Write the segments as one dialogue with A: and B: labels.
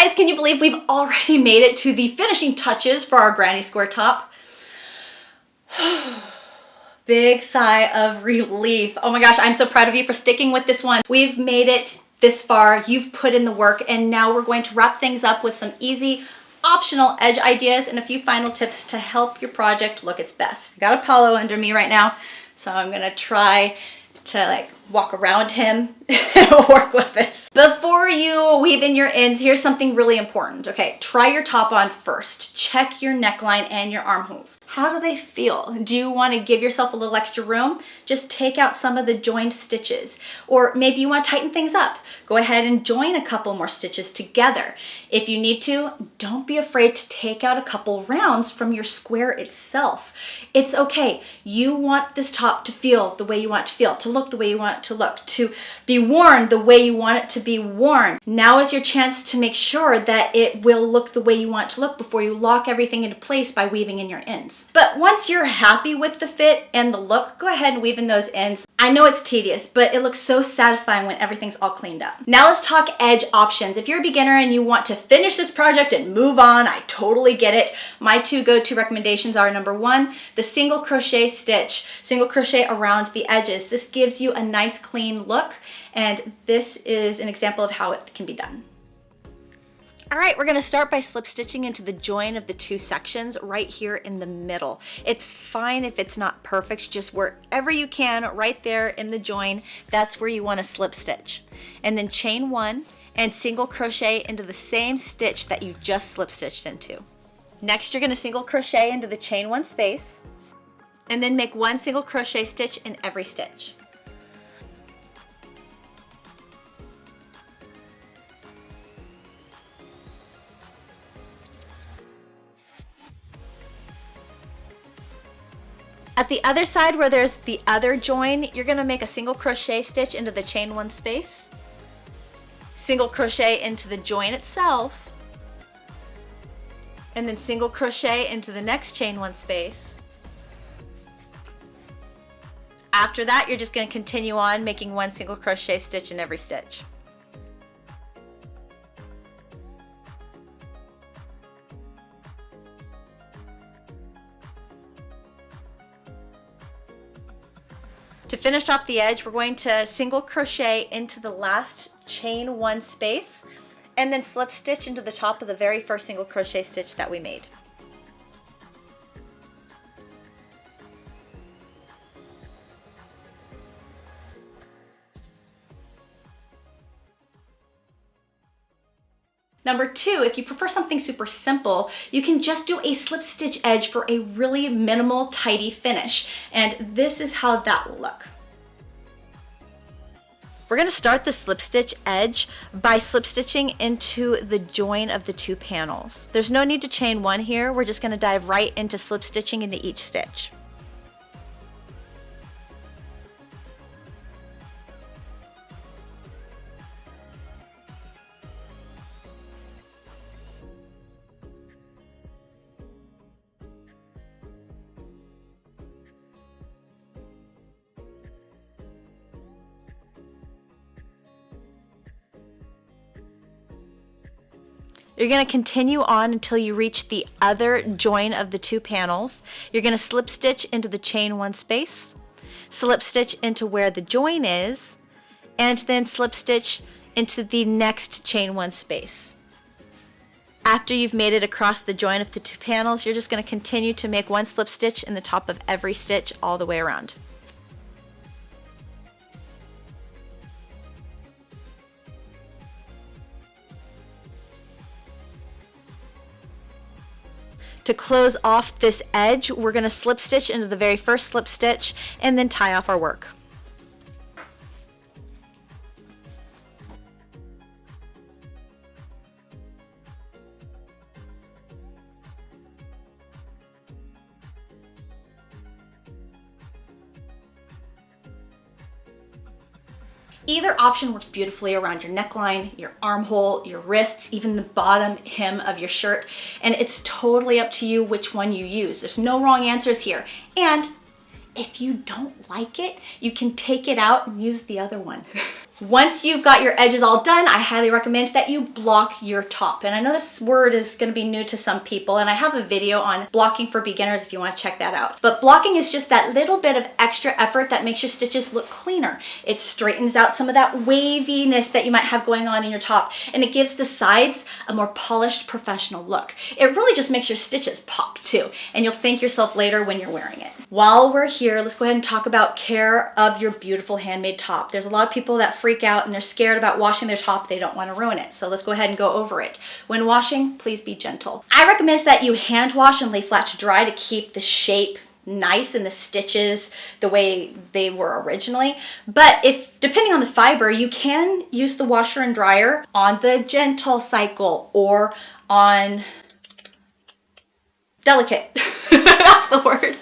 A: Guys, can you believe we've already made it to the finishing touches for our granny square top? Big sigh of relief. Oh my gosh, I'm so proud of you for sticking with this one. We've made it this far, you've put in the work, and now we're going to wrap things up with some easy, optional edge ideas and a few final tips to help your project look its best. I got Apollo under me right now, so I'm gonna try to walk around him and work with this. Before you weave in your ends, here's something really important. Okay, try your top on first. Check your neckline and your armholes. How do they feel? Do you want to give yourself a little extra room? Just take out some of the joined stitches. Or maybe you want to tighten things up. Go ahead and join a couple more stitches together. If you need to, don't be afraid to take out a couple rounds from your square itself. It's okay. You want this top to feel the way you want it to feel, to look the way you want it to look, to be worn the way you want it to be worn. Now is your chance to make sure that it will look the way you want it to look before you lock everything into place by weaving in your ends. But once you're happy with the fit and the look, go ahead and weave in those ends. I know it's tedious, but it looks so satisfying when everything's all cleaned up. Now let's talk edge options. If you're a beginner and you want to finish this project and move on, I totally get it. My two go-to recommendations are: number one, the single crochet stitch, single crochet around the edges. This gives you a nice clean look, and this is an example of how it can be done. All right, we're gonna start by slip stitching into the join of the two sections right here in the middle. It's fine if it's not perfect, just wherever you can, right there in the join, that's where you wanna slip stitch. And then chain one and single crochet into the same stitch that you just slip stitched into. Next, you're gonna single crochet into the chain one space, and then make one single crochet stitch in every stitch. At the other side where there's the other join, you're gonna make a single crochet stitch into the chain one space, single crochet into the join itself, and then single crochet into the next chain one space. After that, you're just gonna continue on making one single crochet stitch in every stitch. To finish off the edge, we're going to single crochet into the last chain one space and then slip stitch into the top of the very first single crochet stitch that we made. Number two, if you prefer something super simple, you can just do a slip stitch edge for a really minimal, tidy finish. And this is how that will look. We're gonna start the slip stitch edge by slip stitching into the join of the two panels. There's no need to chain one here. We're just gonna dive right into slip stitching into each stitch. You're going to continue on until you reach the other join of the two panels. You're going to slip stitch into the chain one space, slip stitch into where the join is, and then slip stitch into the next chain one space. After you've made it across the join of the two panels, you're just going to continue to make one slip stitch in the top of every stitch all the way around. To close off this edge, we're going to slip stitch into the very first slip stitch and then tie off our work. Either option works beautifully around your neckline, your armhole, your wrists, even the bottom hem of your shirt, and it's totally up to you which one you use. There's no wrong answers here. And if you don't like it, you can take it out and use the other one. Once you've got your edges all done, I highly recommend that you block your top. And I know this word is going to be new to some people, and I have a video on blocking for beginners if you want to check that out. But blocking is just that little bit of extra effort that makes your stitches look cleaner. It straightens out some of that waviness that you might have going on in your top, and it gives the sides a more polished, professional look. It really just makes your stitches pop too, and you'll thank yourself later when you're wearing it. While we're here, let's go ahead and talk about care of your beautiful handmade top. There's a lot of people that freak out and they're scared about washing their top. They don't want to ruin it. So let's go ahead and go over it. When washing, please be gentle. I recommend that you hand wash and lay flat to dry to keep the shape nice and the stitches the way they were originally. But if, depending on the fiber, you can use the washer and dryer on the gentle cycle or on delicate. That's the word.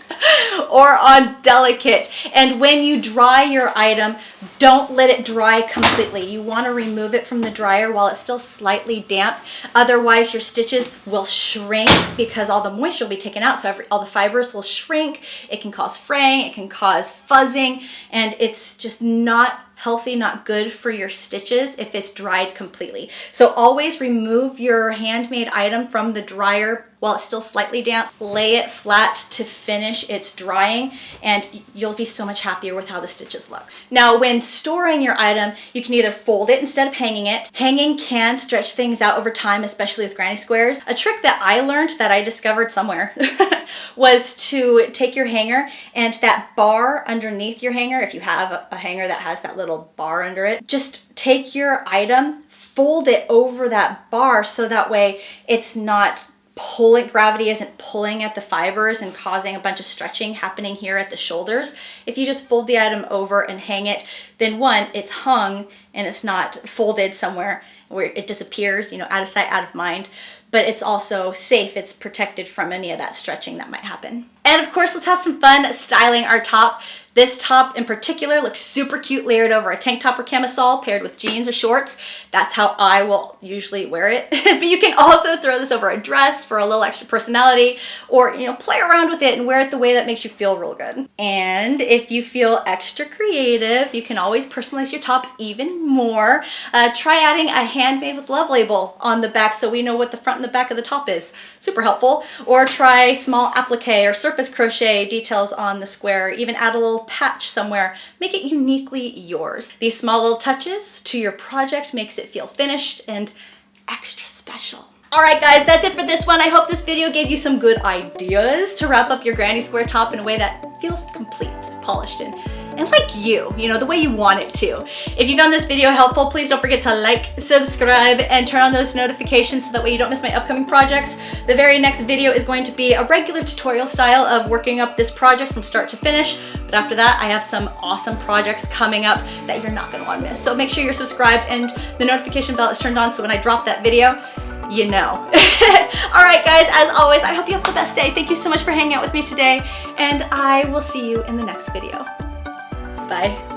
A: Or on delicate. And when you dry your item, don't let it dry completely. You want to remove it from the dryer while it's still slightly damp. Otherwise, your stitches will shrink because all the moisture will be taken out. So all the fibers will shrink. It can cause fraying. It can cause fuzzing. And it's just not healthy, not good for your stitches if it's dried completely. So always remove your handmade item from the dryer while it's still slightly damp. Lay it flat to finish its drying, and you'll be so much happier with how the stitches look. Now, when storing your item, you can either fold it instead of hanging it. Hanging can stretch things out over time, especially with granny squares. A trick that I learned, that I discovered somewhere, was to take your hanger and that bar underneath your hanger, if you have a hanger that has that little bar under it, just take your item, fold it over that bar so that way it's not pulling, gravity isn't pulling at the fibers and causing a bunch of stretching happening here at the shoulders. If you just fold the item over and hang it, then one, it's hung and it's not folded somewhere where it disappears, you know, out of sight, out of mind. But it's also safe. It's protected from any of that stretching that might happen. And of course, let's have some fun styling our top. This top in particular looks super cute layered over a tank top or camisole paired with jeans or shorts. That's how I will usually wear it. But you can also throw this over a dress for a little extra personality, or, you know, play around with it and wear it the way that makes you feel real good. And if you feel extra creative, you can always personalize your top even more. Try adding a handmade with love label on the back so we know what the front and the back of the top is. Super helpful. Or try small applique or surface crochet details on the square. Even add a little patch somewhere. Make it uniquely yours. These small little touches to your project makes it feel finished and extra special. All right, guys, that's it for this one. I hope this video gave you some good ideas to wrap up your granny square top in a way that feels complete, polished, and like you know, the way you want it to. If you found this video helpful, please don't forget to like, subscribe, and turn on those notifications so that way you don't miss my upcoming projects. The very next video is going to be a regular tutorial style of working up this project from start to finish. But after that, I have some awesome projects coming up that you're not gonna wanna miss. So make sure you're subscribed and the notification bell is turned on so when I drop that video, you know. All right, guys, as always, I hope you have the best day. Thank you so much for hanging out with me today, and I will see you in the next video. Bye.